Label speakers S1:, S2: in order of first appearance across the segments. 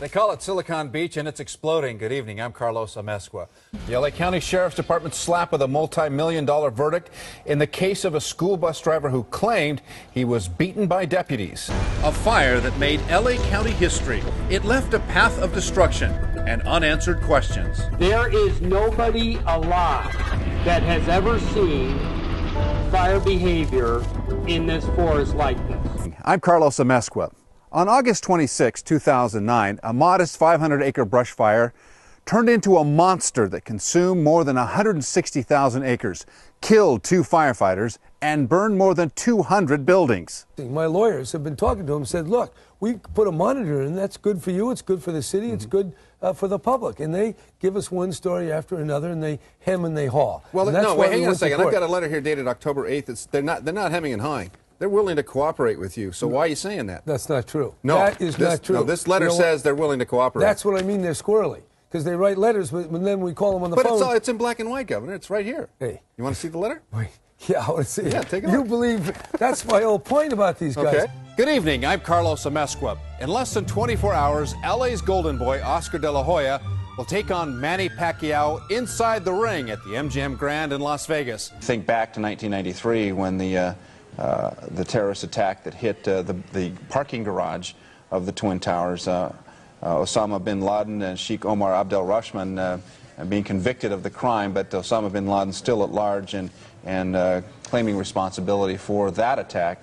S1: They call it Silicon Beach, and it's exploding. Good evening. I'm Carlos Amezcua. The LA County Sheriff's Department slapped with a multi-million-dollar verdict in the case of a school bus driver who claimed he was beaten by deputies. A fire that made LA County history. It left a path of destruction and unanswered questions.
S2: There is nobody alive that has ever seen fire behavior in this forest like this.
S1: I'm Carlos Amezcua. On August 26, 2009, a modest 500-acre brush fire turned into a monster that consumed more than 160,000 acres, killed 2 firefighters, and burned more than 200 buildings.
S3: My lawyers have been talking to him and said, look, we put a monitor in, that's good for you, it's good for the city, it's good for the public. And they give us one story after another, and they hem and they haw.
S1: Well,
S3: and that's
S1: no,
S3: why
S1: wait, hang
S3: we
S1: on a
S3: went to
S1: second. I've
S3: court.
S1: got a letter here dated October 8th. They're not hemming and hawing. They're willing to cooperate with you. So why are you saying that?
S3: That's not true.
S1: No,
S3: that is not true.
S1: No, this letter says they're willing to cooperate.
S3: That's what I mean. They're squirrely because they write letters, but then we call them on the phone.
S1: But it's in black and white, Governor. It's right here.
S3: Hey,
S1: you want to see the letter?
S3: Wait. Yeah, I want to see it.
S1: Yeah, take a
S3: You
S1: look.
S3: believe that's my whole point about these guys.
S1: Okay. Good evening. I'm Carlos Amezcua. In less than 24 hours, LA's golden boy, Oscar De La Hoya, will take on Manny Pacquiao inside the ring at the MGM Grand in Las Vegas.
S4: Think back to 1993 when the terrorist attack that hit the parking garage of the Twin Towers. Osama bin Laden and Sheikh Omar Abdel Rahman being convicted of the crime, but Osama bin Laden still at large and claiming responsibility for that attack.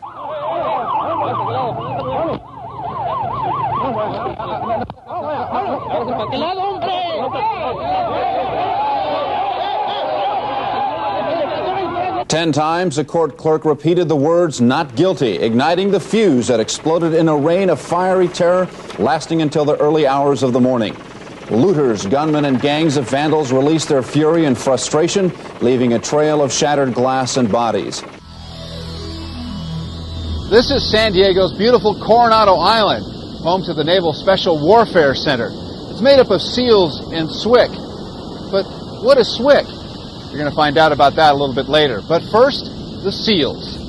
S4: 10 times, the court clerk repeated the words, "not guilty," igniting the fuse that exploded in a rain of fiery terror lasting until the early hours of the morning. Looters, gunmen, and gangs of vandals released their fury and frustration, leaving a trail of shattered glass and bodies.
S1: This is San Diego's beautiful Coronado Island, home to the Naval Special Warfare Center. It's made up of SEALs and SWCC. But what is SWCC? You're going to find out about that a little bit later. But first, the SEALs.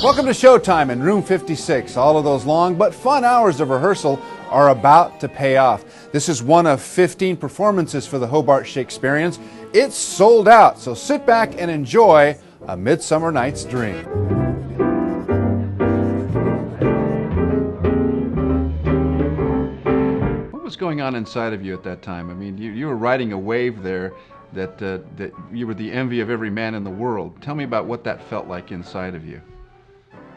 S1: Welcome to Showtime in Room 56. All of those long but fun hours of rehearsal are about to pay off. This is one of 15 performances for the Hobart Shakespeareans. It's sold out, so sit back and enjoy A Midsummer Night's Dream. What was going on inside of you at that time? I mean, you were riding a wave there that you were the envy of every man in the world. Tell me about what that felt like inside of you.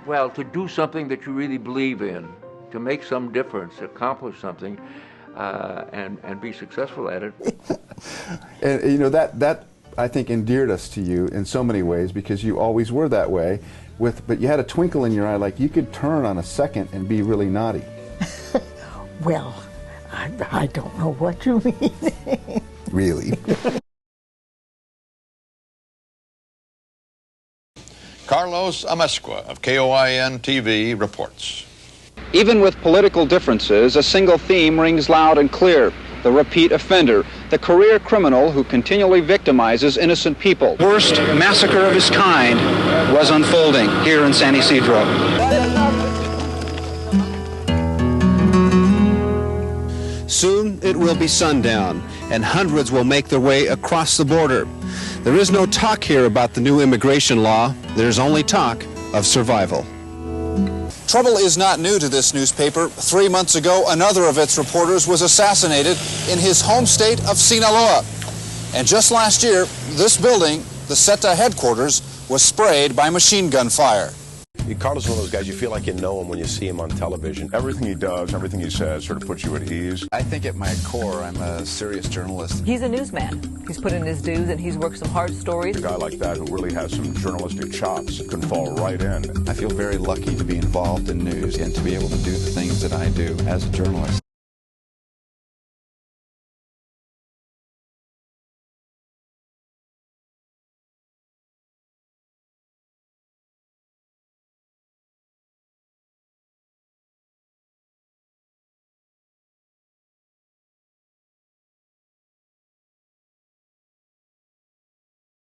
S5: Well, to do something that you really believe in, to make some difference, accomplish something, and be successful at it.
S1: And you know, that I think endeared us to you in so many ways, because you always were that way. But you had a twinkle in your eye, like you could turn on a second and be really naughty.
S6: Well, I don't know what you mean.
S1: Really?
S7: Carlos Amezcua of KUSI-TV reports.
S4: Even with political differences, a single theme rings loud and clear: the repeat offender, the career criminal who continually victimizes innocent people. The worst massacre of his kind was unfolding here in San Isidro.
S8: Soon it will be sundown, and hundreds will make their way across the border. There is no talk here about the new immigration law. There's only talk of survival.
S4: Trouble is not new to this newspaper. 3 months ago, another of its reporters was assassinated in his home state of Sinaloa. And just last year, this building, the SETA headquarters, was sprayed by machine gun fire.
S9: Carlos is one of those guys, you feel like you know him when you see him on television. Everything he does, everything he says sort of puts you at ease.
S1: I think at my core, I'm a serious journalist.
S10: He's a newsman. He's put in his dues, and he's worked some hard stories.
S9: A guy like that who really has some journalistic chops can fall right in.
S1: I feel very lucky to be involved in news and to be able to do the things that I do as a journalist.